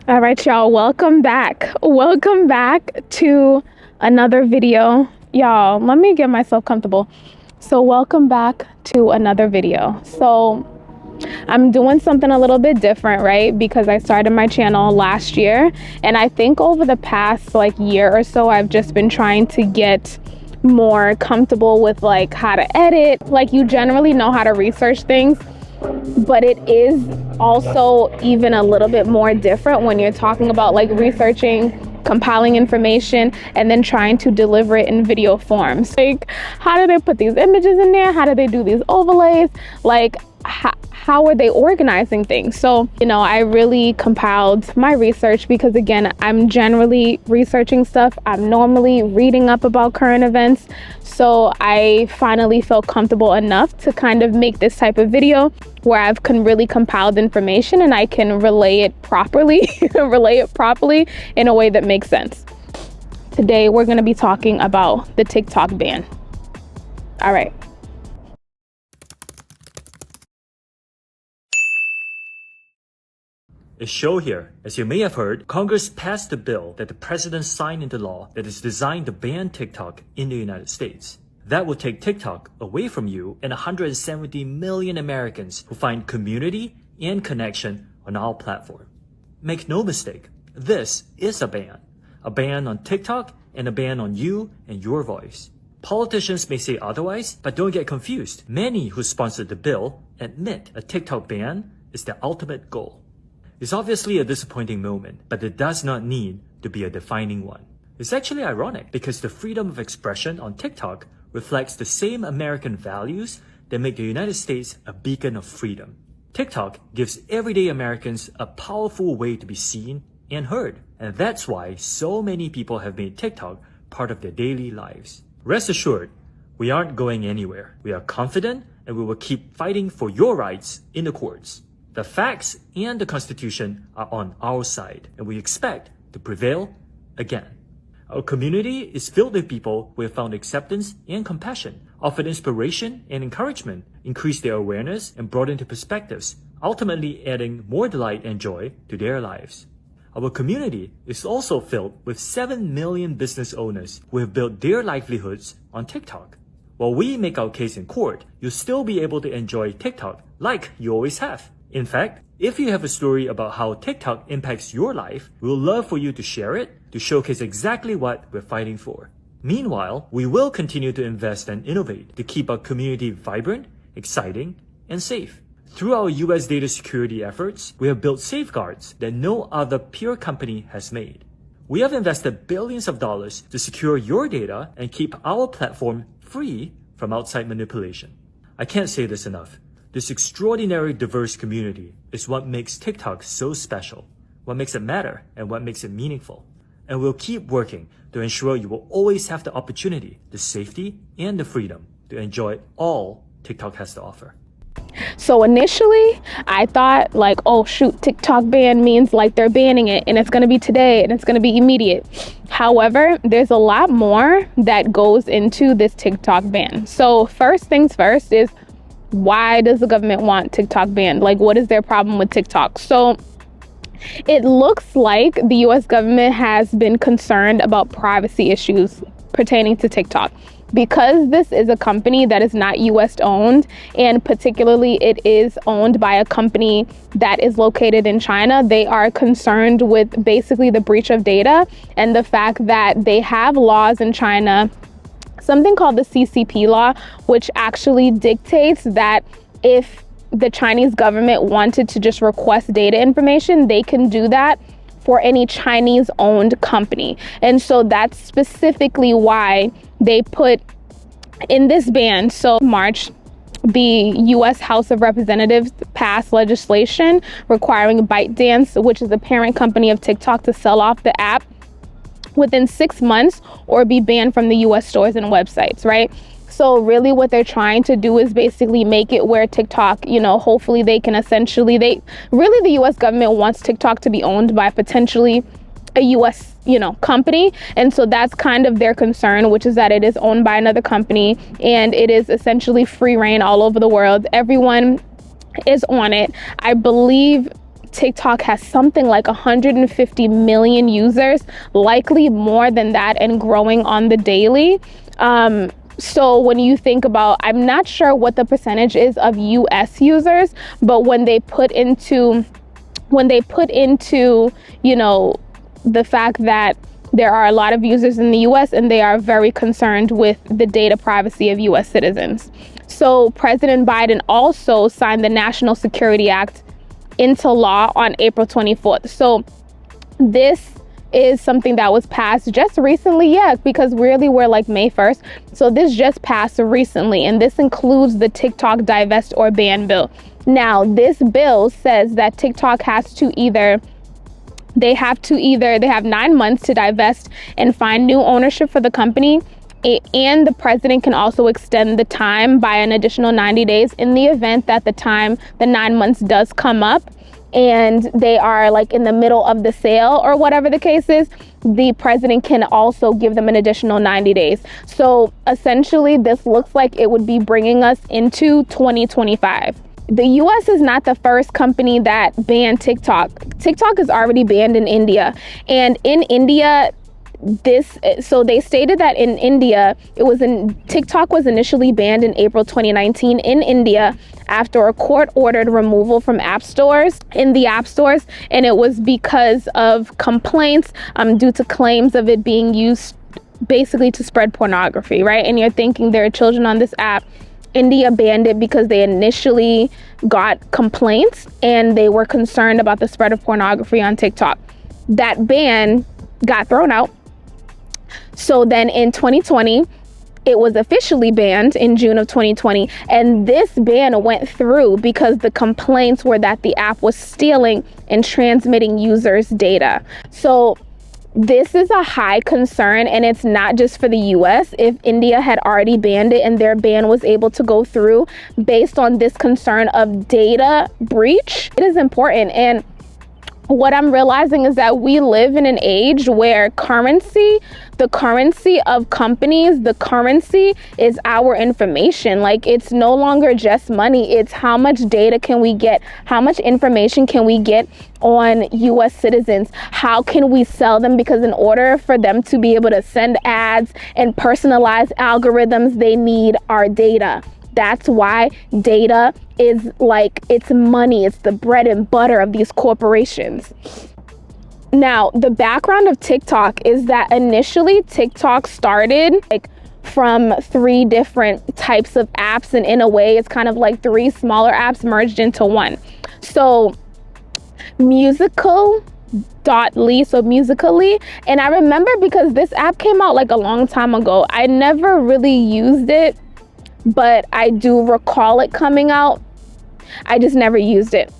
All right, y'all, welcome back. Welcome back to another video. Y'all, let me get myself comfortable. So welcome back to another video. So I'm doing something a little bit different, right? Because I started my channel last year, and I think over the past year or so, I've just been trying to get more comfortable with how to edit. You generally know how to research things, but it is also even a little bit more different when you're talking about researching, compiling information, and then trying to deliver it in video forms. How do they put these images in there? How do they do these overlays? How are they organizing things? So, I really compiled my research because, again, I'm generally researching stuff. I'm normally reading up about current events. So I finally felt comfortable enough to kind of make this type of video where I've really compiled information and I can relay it properly, in a way that makes sense. Today, we're going to be talking about the TikTok ban. All right. It's show here. As you may have heard, Congress passed a bill that the president signed into law that is designed to ban TikTok in the United States. That will take TikTok away from you and 170 million Americans who find community and connection on our platform. Make no mistake, this is a ban. A ban on TikTok and a ban on you and your voice. Politicians may say otherwise, but don't get confused. Many who sponsored the bill admit a TikTok ban is the ultimate goal. It's obviously a disappointing moment, but it does not need to be a defining one. It's actually ironic because the freedom of expression on TikTok reflects the same American values that make the United States a beacon of freedom. TikTok gives everyday Americans a powerful way to be seen and heard, and that's why so many people have made TikTok part of their daily lives. Rest assured, we aren't going anywhere. We are confident and we will keep fighting for your rights in the courts. The facts and the Constitution are on our side, and we expect to prevail again. Our community is filled with people who have found acceptance and compassion, offered inspiration and encouragement, increased their awareness, and brought into perspectives, ultimately adding more delight and joy to their lives. Our community is also filled with 7 million business owners who have built their livelihoods on TikTok. While we make our case in court, you'll still be able to enjoy TikTok like you always have. In fact, if you have a story about how TikTok impacts your life, we'll love for you to share it to showcase exactly what we're fighting for. Meanwhile, we will continue to invest and innovate to keep our community vibrant, exciting, and safe. Through our US data security efforts, we have built safeguards that no other peer company has made. We have invested billions of dollars to secure your data and keep our platform free from outside manipulation. I can't say this enough. This extraordinary diverse community is what makes TikTok so special, what makes it matter, and what makes it meaningful. And we'll keep working to ensure you will always have the opportunity, the safety, and the freedom to enjoy all TikTok has to offer. So initially, I thought oh shoot, TikTok ban means they're banning it and it's going to be today and it's going to be immediate. However, there's a lot more that goes into this TikTok ban. So first things first is, why does the government want TikTok banned? What is their problem with TikTok? So it looks like the US government has been concerned about privacy issues pertaining to TikTok. Because this is a company that is not US owned, and particularly it is owned by a company that is located in China, they are concerned with basically the breach of data and the fact that they have laws in China, something called the CCP law, which actually dictates that if the Chinese government wanted to just request data information, they can do that for any Chinese owned company. And so that's specifically why they put in this ban. So March, the US House of Representatives passed legislation requiring ByteDance, which is the parent company of TikTok, to sell off the app within 6 months or be banned from the US stores and websites, right? So really what they're trying to do is basically make it where TikTok, hopefully they can the US government wants TikTok to be owned by potentially a US, company. And so that's kind of their concern, which is that it is owned by another company and it is essentially free reign all over the world. Everyone is on it. I believe TikTok has something like 150 million users, likely more than that, and growing on the daily. So when you think about, I'm not sure what the percentage is of US users, but when they put into, you know, the fact that there are a lot of users in the US and they are very concerned with the data privacy of US citizens. So President Biden also signed the National Security Act into law on April 24th. So this is something that was passed just recently, because really we're like May 1st. So this just passed recently, and this includes the TikTok divest or ban bill. Now, this bill says that TikTok they have 9 months to divest and find new ownership for the company. And the president can also extend the time by an additional 90 days in the event that the 9 months does come up and they are like in the middle of the sale or whatever the case is. The president can also give them an additional 90 days. So essentially, this looks like it would be bringing us into 2025. The US is not the first company that banned TikTok. TikTok is already banned in India. And in India, so they stated that in India, TikTok was initially banned in April 2019 in India after a court-ordered removal from the app stores, and it was because of complaints due to claims of it being used basically to spread pornography, right? And you're thinking there are children on this app. India banned it because they initially got complaints and they were concerned about the spread of pornography on TikTok. That ban got thrown out. So then in 2020, it was officially banned in June of 2020. And this ban went through because the complaints were that the app was stealing and transmitting users' data. So this is a high concern, and it's not just for the US. If India had already banned it and their ban was able to go through based on this concern of data breach, it is important. And what I'm realizing is that we live in an age where the currency of companies, the currency is our information. Like, it's no longer just money. It's how much data can we get? How much information can we get on US citizens? How can we sell them? Because in order for them to be able to send ads and personalize algorithms, they need our data. That's why data is like, it's money. It's the bread and butter of these corporations. Now, the background of TikTok is that initially TikTok started like from 3 different types of apps, and in a way it's kind of like 3 smaller apps merged into one. So Musical.ly, and I remember because this app came out like a long time ago. I never really used it, but I do recall it coming out. I just never used it.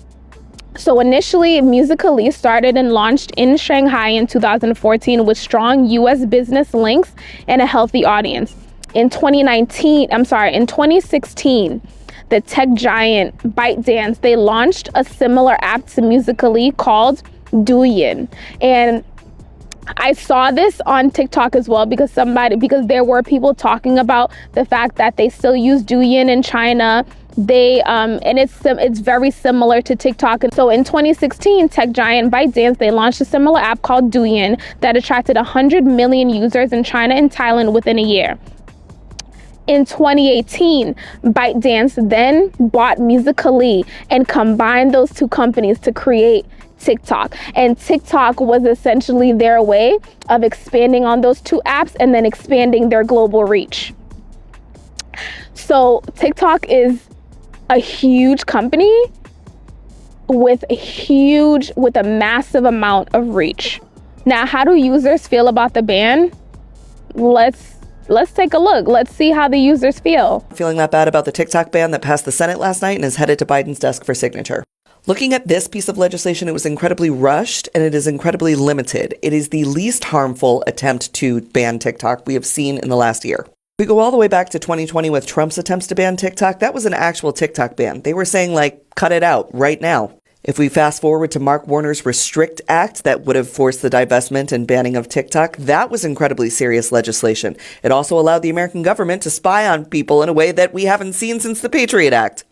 So initially, Musical.ly started and launched in Shanghai in 2014 with strong US business links and a healthy audience. In 2016, the tech giant ByteDance, they launched a similar app to Musical.ly called Douyin. And I saw this on TikTok as well because there were people talking about the fact that they still use Douyin in China. And it's very similar to TikTok. And so in 2016, tech giant ByteDance, they launched a similar app called Douyin that attracted 100 million users in China and Thailand within a year. In 2018, ByteDance then bought Musical.ly and combined those 2 companies to create TikTok. And TikTok was essentially their way of expanding on those 2 apps and then expanding their global reach. So TikTok is a huge company with a massive amount of reach. Now, how do users feel about the ban? Let's take a look. Let's see how the users feel. Feeling that bad about the TikTok ban that passed the Senate last night and is headed to Biden's desk for signature. Looking at this piece of legislation, it was incredibly rushed and it is incredibly limited. It is the least harmful attempt to ban TikTok we have seen in the last year. We go all the way back to 2020 with Trump's attempts to ban TikTok. That was an actual TikTok ban. They were saying, like, cut it out right now. If we fast forward to Mark Warner's Restrict Act that would have forced the divestment and banning of TikTok, that was incredibly serious legislation. It also allowed the American government to spy on people in a way that we haven't seen since the Patriot Act.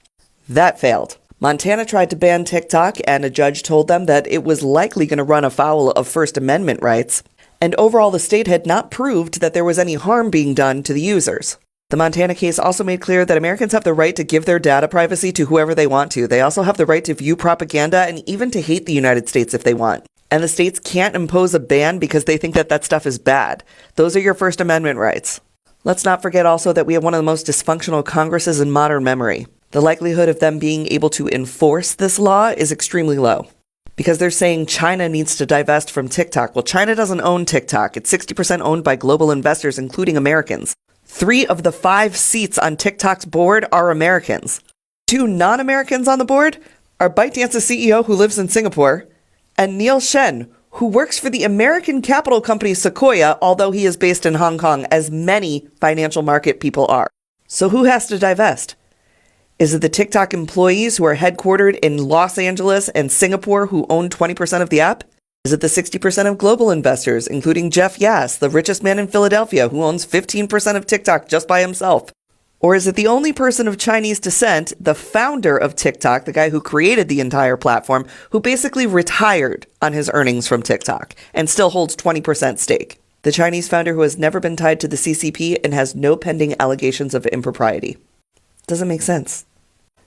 That failed. Montana tried to ban TikTok, and a judge told them that it was likely going to run afoul of First Amendment rights. And overall, the state had not proved that there was any harm being done to the users. The Montana case also made clear that Americans have the right to give their data privacy to whoever they want to. They also have the right to view propaganda and even to hate the United States if they want. And the states can't impose a ban because they think that that stuff is bad. Those are your First Amendment rights. Let's not forget also that we have one of the most dysfunctional Congresses in modern memory. The likelihood of them being able to enforce this law is extremely low. Because they're saying China needs to divest from TikTok. Well, China doesn't own TikTok. It's 60% owned by global investors, including Americans. 3 of the 5 seats on TikTok's board are Americans. 2 non-Americans on the board are ByteDance's CEO who lives in Singapore, and Neil Shen, who works for the American capital company Sequoia, although he is based in Hong Kong, as many financial market people are. So who has to divest? Is it the TikTok employees who are headquartered in Los Angeles and Singapore who own 20% of the app? Is it the 60% of global investors, including Jeff Yass, the richest man in Philadelphia, who owns 15% of TikTok just by himself? Or is it the only person of Chinese descent, the founder of TikTok, the guy who created the entire platform, who basically retired on his earnings from TikTok and still holds 20% stake? The Chinese founder who has never been tied to the CCP and has no pending allegations of impropriety. Doesn't make sense.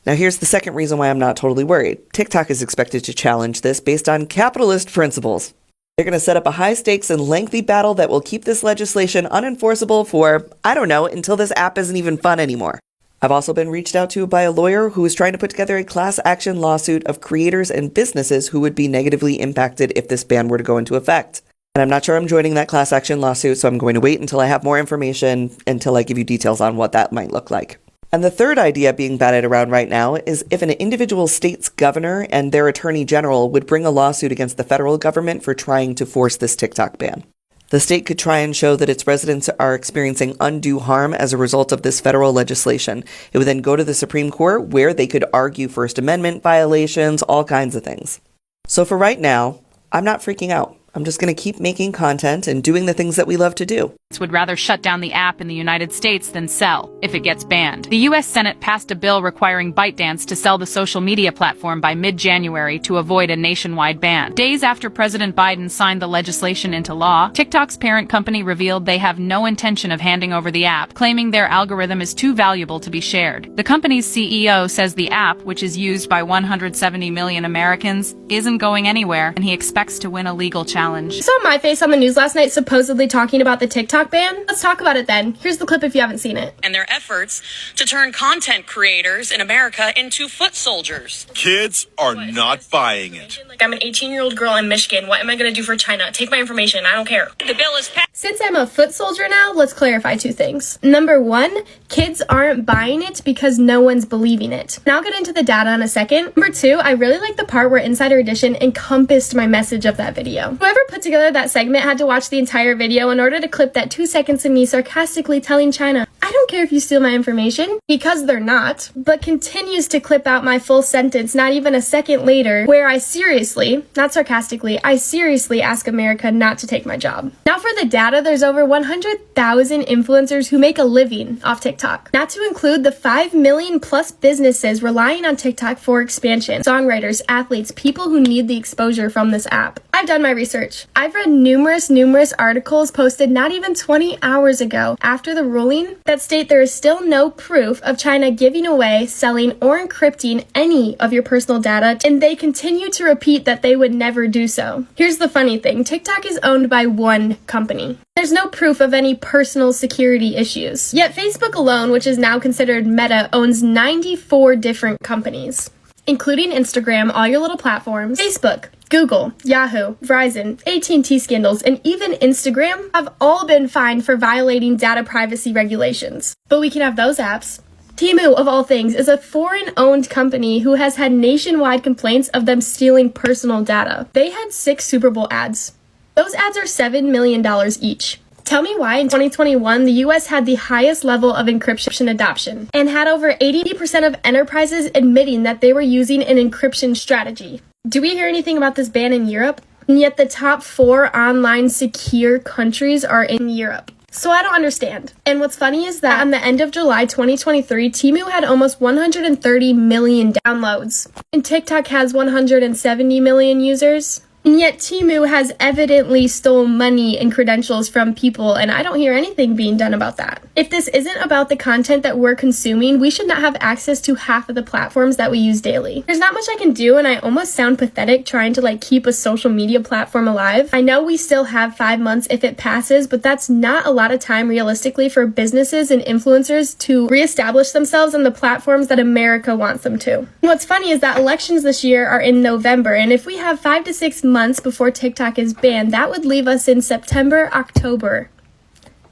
Now here's the second reason why I'm not totally worried. TikTok is expected to challenge this based on capitalist principles. They're going to set up a high-stakes and lengthy battle that will keep this legislation unenforceable for, I don't know, until this app isn't even fun anymore. I've also been reached out to by a lawyer who is trying to put together a class action lawsuit of creators and businesses who would be negatively impacted if this ban were to go into effect. And I'm not sure I'm joining that class action lawsuit, so I'm going to wait until I have more information until I give you details on what that might look like. And the third idea being batted around right now is if an individual state's governor and their attorney general would bring a lawsuit against the federal government for trying to force this TikTok ban. The state could try and show that its residents are experiencing undue harm as a result of this federal legislation. It would then go to the Supreme Court where they could argue First Amendment violations, all kinds of things. So for right now, I'm not freaking out. I'm just going to keep making content and doing the things that we love to do. Would rather shut down the app in the United States than sell if it gets banned. The U.S. Senate passed a bill requiring ByteDance to sell the social media platform by mid-January to avoid a nationwide ban. Days after President Biden signed the legislation into law, TikTok's parent company revealed they have no intention of handing over the app, claiming their algorithm is too valuable to be shared. The company's CEO says the app, which is used by 170 million Americans, isn't going anywhere, and he expects to win a legal challenge. I saw my face on the news last night supposedly talking about the TikTok ban. Let's talk about it then. Here's the clip if you haven't seen it. And their efforts to turn content creators in America into foot soldiers. Kids are not buying it. Like, I'm an 18-year-old girl in Michigan. What am I going to do for China? Take my information. I don't care. The bill is passed. Since I'm a foot soldier now, let's clarify 2 things. Number 1, kids aren't buying it because no one's believing it. And I'll get into the data in a second. Number 2, I really like the part where Insider Edition encompassed my message of that video. Whoever put together that segment had to watch the entire video in order to clip that 2 seconds of me sarcastically telling China, I don't care if you steal my information, because they're not, but continues to clip out my full sentence not even a second later, where I seriously, not sarcastically, I seriously ask America not to take my job. Now for the data, there's over 100,000 influencers who make a living off TikTok, not to include the 5 million plus businesses relying on TikTok for expansion, songwriters, athletes, people who need the exposure from this app. I've done my research. I've read numerous articles posted not even 20 hours ago after the ruling that state there is still no proof of China giving away, selling, or encrypting any of your personal data, and they continue to repeat that they would never do so. Here's the funny thing, TikTok is owned by one company. There's no proof of any personal security issues. Yet Facebook alone, which is now considered Meta, owns 94 different companies, including Instagram, all your little platforms, Facebook, Google, Yahoo, Verizon, AT&T scandals, and even Instagram have all been fined for violating data privacy regulations. But we can have those apps. Temu, of all things, is a foreign-owned company who has had nationwide complaints of them stealing personal data. They had 6 Super Bowl ads. Those ads are $7 million each. Tell me why in 2021 the US had the highest level of encryption adoption and had over 80% of enterprises admitting that they were using an encryption strategy. Do we hear anything about this ban in Europe? And yet the top 4 online secure countries are in Europe. So I don't understand. And what's funny is that on the end of July 2023, Temu had almost 130 million downloads, and TikTok has 170 million users. And yet Temu has evidently stolen money and credentials from people, and I don't hear anything being done about that. If this isn't about the content that we're consuming, we should not have access to half of the platforms that we use daily. There's not much I can do, and I almost sound pathetic trying to keep a social media platform alive. I know we still have 5 months if it passes, but that's not a lot of time realistically for businesses and influencers to reestablish themselves on the platforms that America wants them to. And what's funny is that elections this year are in November, and if we have 5 to 6 months before TikTok is banned, that would leave us in September, October,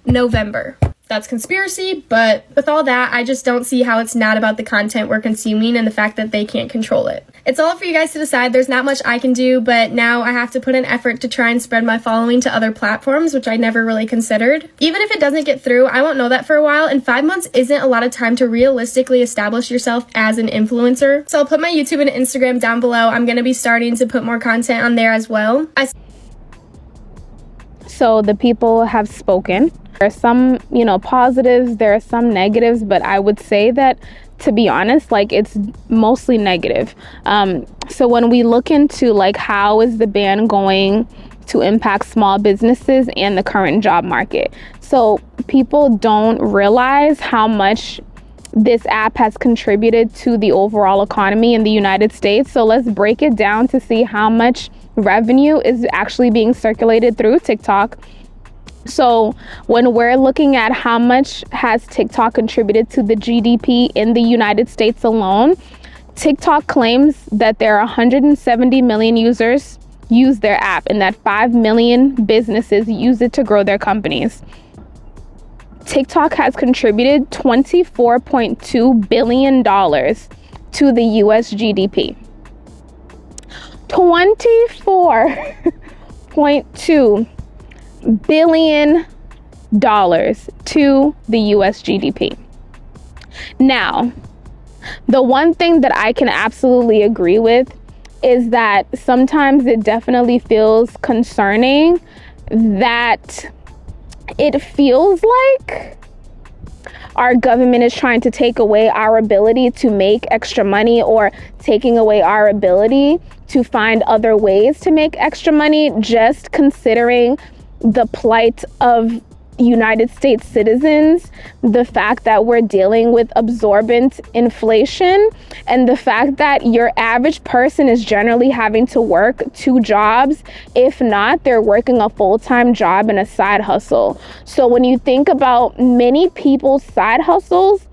November. That's conspiracy, but with all that, I just don't see how it's not about the content we're consuming and the fact that they can't control it. It's all for you guys to decide. There's not much I can do, but now I have to put an effort to try and spread my following to other platforms, which I never really considered. Even if it doesn't get through, I won't know that for a while, and 5 months isn't a lot of time to realistically establish yourself as an influencer. So I'll put my YouTube and Instagram down below. I'm going to be starting to put more content on there as well. So the people have spoken. There are some, positives, there are some negatives, but I would say that, to be honest, it's mostly negative. So when we look into how is the ban going to impact small businesses and the current job market. So people don't realize how much this app has contributed to the overall economy in the United States. So let's break it down to see how much revenue is actually being circulated through TikTok. So when we're looking at how much has TikTok contributed to the GDP in the United States alone, TikTok claims that there are 170 million users use their app and that 5 million businesses use it to grow their companies. TikTok has contributed $24.2 billion to the US GDP. $24.2 billion to the US GDP. Now, the one thing that I can absolutely agree with is that sometimes it definitely feels concerning that it feels like our government is trying to take away our ability to make extra money or taking away our ability to find other ways to make extra money, just considering the plight of United States citizens, the fact that we're dealing with absorbent inflation, and the fact that your average person is generally having to work 2 jobs. If not, they're working a full-time job and a side hustle. So when you think about many people's side hustles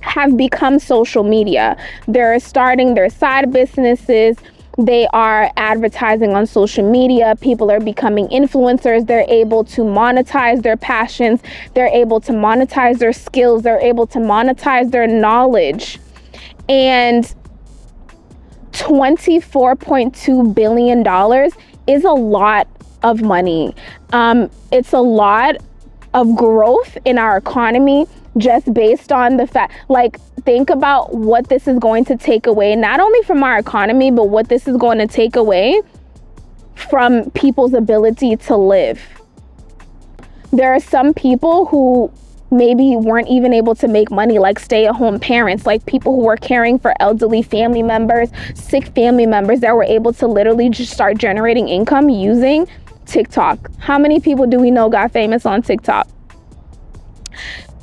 have become social media. They're starting their side businesses. They are advertising on social media. People are becoming influencers. They're able to monetize their passions. They're able to monetize their skills. They're able to monetize their knowledge. And $24.2 billion is a lot of money. It's a lot of growth in our economy just based on the fact, think about what this is going to take away, not only from our economy, but what this is going to take away from people's ability to live. There are some people who maybe weren't even able to make money, like stay-at-home parents, like people who were caring for elderly family members, sick family members that were able to literally just start generating income using TikTok. How many people do we know got famous on TikTok?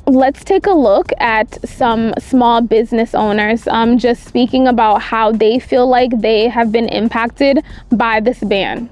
Let's take a look at some small business owners, just speaking about how they feel like they have been impacted by this ban.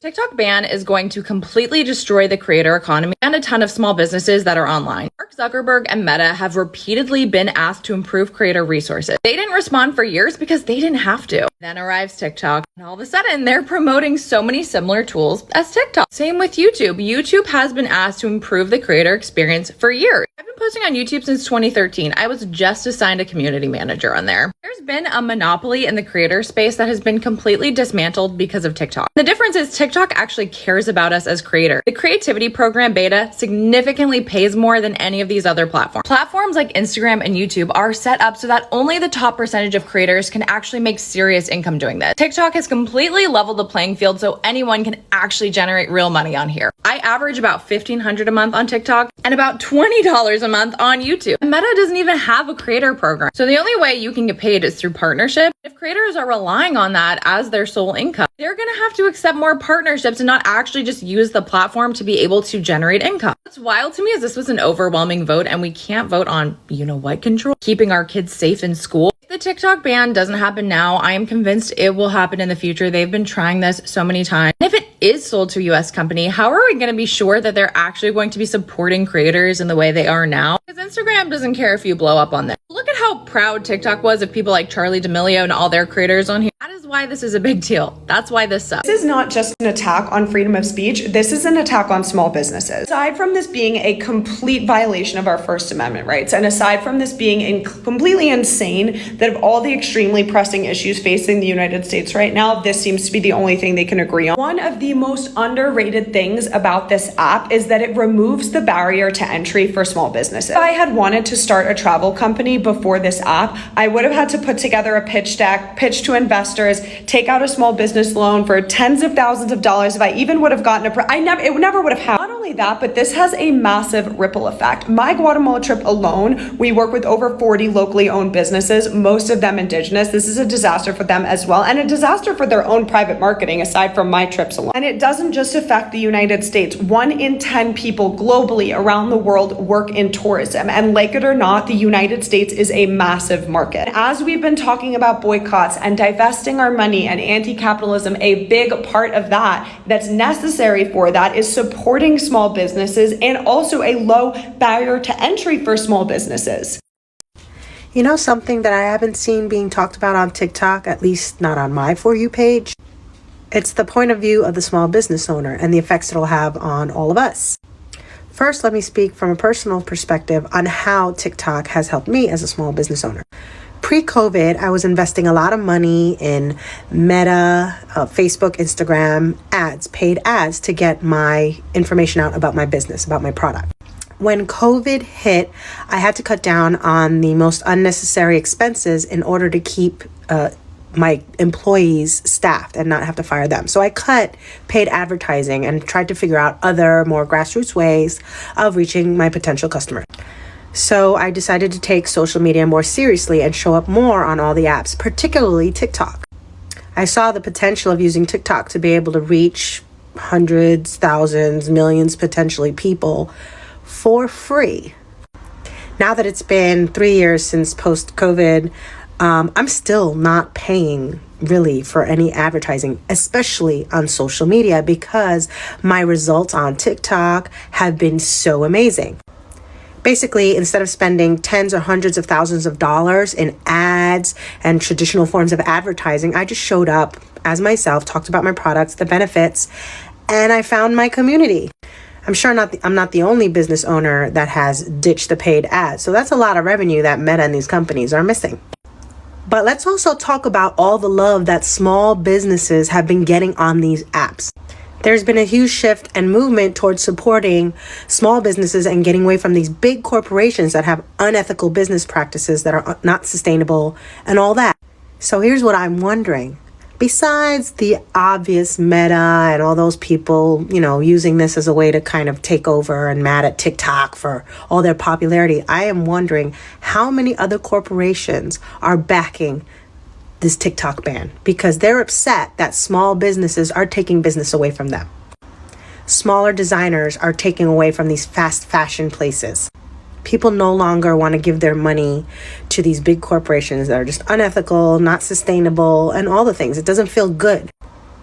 TikTok ban is going to completely destroy the creator economy and a ton of small businesses that are online. Mark Zuckerberg and Meta have repeatedly been asked to improve creator resources. They didn't respond for years because they didn't have to. Then arrives TikTok, and all of a sudden they're promoting so many similar tools as TikTok. Same with YouTube. YouTube has been asked to improve the creator experience for years. I've been posting on YouTube since 2013. I was just assigned a community manager on there. There's been a monopoly in the creator space that has been completely dismantled because of TikTok. The difference is TikTok TikTok actually cares about us as creators. The creativity program beta significantly pays more than any of these other platforms. Platforms like Instagram and YouTube are set up so that only the top percentage of creators can actually make serious income doing this. TikTok has completely leveled the playing field so anyone can actually generate real money on here. I average about $1,500 a month on TikTok and about $20 a month on YouTube. Meta doesn't even have a creator program. So the only way you can get paid is through partnership. If creators are relying on that as their sole income, they're gonna have to accept more partnerships and not actually just use the platform to be able to generate income. What's wild to me is this was an overwhelming vote and we can't vote on, you know what, control, keeping our kids safe in school. If the TikTok ban doesn't happen now, I am convinced it will happen in the future. They've been trying this so many times. And if it is sold to a US company, how are we gonna be sure that they're actually going to be supporting creators in the way they are now? Because Instagram doesn't care if you blow up on them. Look at how proud TikTok was of people like Charlie D'Amelio and all their creators on here. That is why this is a big deal. That's why this sucks. This is not just an attack on freedom of speech. This is an attack on small businesses. Aside from this being a complete violation of our First Amendment rights, and aside from this being completely insane, that of all the extremely pressing issues facing the United States right now, this seems to be the only thing they can agree on. One of the most underrated things about this app is that it removes the barrier to entry for small businesses. If I had wanted to start a travel company before this app, I would have had to put together a pitch deck, pitch to investors, take out a small business loan for tens of thousands of dollars. If I even would have gotten it never would have happened. Not only that, but this has a massive ripple effect. My Guatemala trip alone, we work with over 40 locally owned businesses, most of them indigenous. This is a disaster for them as well, and a disaster for their own private marketing aside from my trips alone. And it doesn't just affect the United States. 1 in 10 people globally around the world work in tourism, and like it or not, the United States is a massive market. As we've been talking about boycotts and divesting our money and anti-capitalism, a big part of that's necessary for that is supporting small businesses and also a low barrier to entry for small businesses. You know something that I haven't seen being talked about on TikTok, at least not on my For You page? It's the point of view of the small business owner and the effects it'll have on all of us. First, let me speak from a personal perspective on how TikTok has helped me as a small business owner. Pre-COVID, I was investing a lot of money in Meta, Facebook, Instagram ads, paid ads to get my information out about my business, about my product. When COVID hit, I had to cut down on the most unnecessary expenses in order to keep my employees staffed and not have to fire them. So I cut paid advertising and tried to figure out other more grassroots ways of reaching my potential customers. So I decided to take social media more seriously and show up more on all the apps, particularly TikTok. I saw the potential of using TikTok to be able to reach hundreds, thousands, millions, potentially people for free. Now that it's been 3 years since post-COVID, I'm still not paying really for any advertising, especially on social media, because my results on TikTok have been so amazing. Basically, instead of spending tens or hundreds of thousands of dollars in ads and traditional forms of advertising, I just showed up as myself, talked about my products, the benefits, and I found my community. I'm sure I'm not the only business owner that has ditched the paid ads. So that's a lot of revenue that Meta and these companies are missing. But let's also talk about all the love that small businesses have been getting on these apps. There's been a huge shift and movement towards supporting small businesses and getting away from these big corporations that have unethical business practices that are not sustainable and all that. So here's what I'm wondering. Besides the obvious Meta and all those people, using this as a way to kind of take over and mad at TikTok for all their popularity, I am wondering how many other corporations are backing this TikTok ban because they're upset that small businesses are taking business away from them. Smaller designers are taking away from these fast fashion places. People no longer want to give their money to these big corporations that are just unethical, not sustainable, and all the things. It doesn't feel good.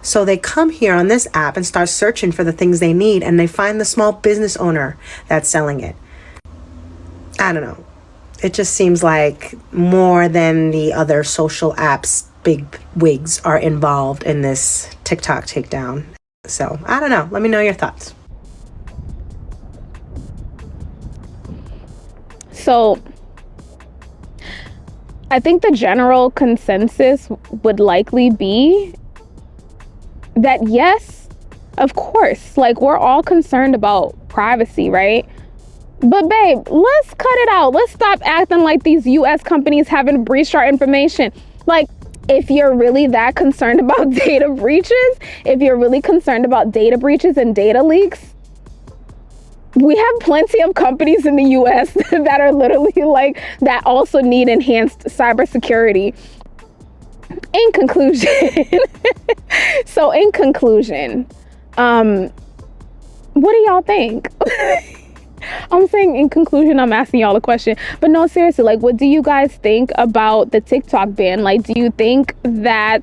So they come here on this app and start searching for the things they need, and they find the small business owner that's selling it. I don't know. It just seems like more than the other social apps, big wigs are involved in this TikTok takedown. So I don't know. Let me know your thoughts. So I think the general consensus would likely be that yes, Of course, like, we're all concerned about privacy, right? But babe, let's cut it out. Let's stop acting like these US companies haven't breached our information. Like, if you're really that concerned about data breaches, if you're really concerned about data breaches and data leaks, we have plenty of companies in the US that are literally like, that also need enhanced cybersecurity. In conclusion, what do y'all think? I'm saying in conclusion, I'm asking y'all a question. But no, seriously, like, what do you guys think about the TikTok ban? Like, do you think that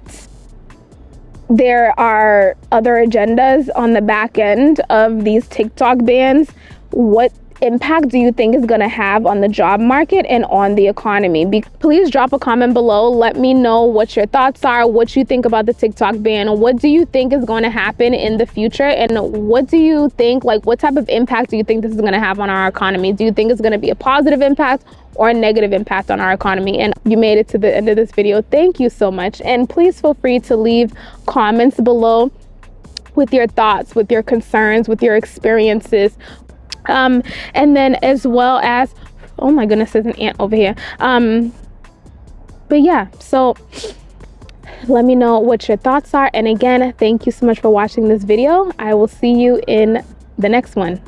there are other agendas on the back end of these TikTok bans? What impact do you think is going to have on the job market and on the economy? Please drop a comment below. Let me know what your thoughts are, what you think about the TikTok ban. What do you think is going to happen in the future? And what do you think, like, what type of impact do you think this is going to have on our economy? Do you think it's going to be a positive impact or a negative impact on our economy? And you made it to the end of this video. Thank you so much. And please feel free to leave comments below with your thoughts, with your concerns, with your experiences. And then as well as, oh my goodness, there's an ant over here. But yeah, so let me know what your thoughts are. And again, thank you so much for watching this video. I will see you in the next one.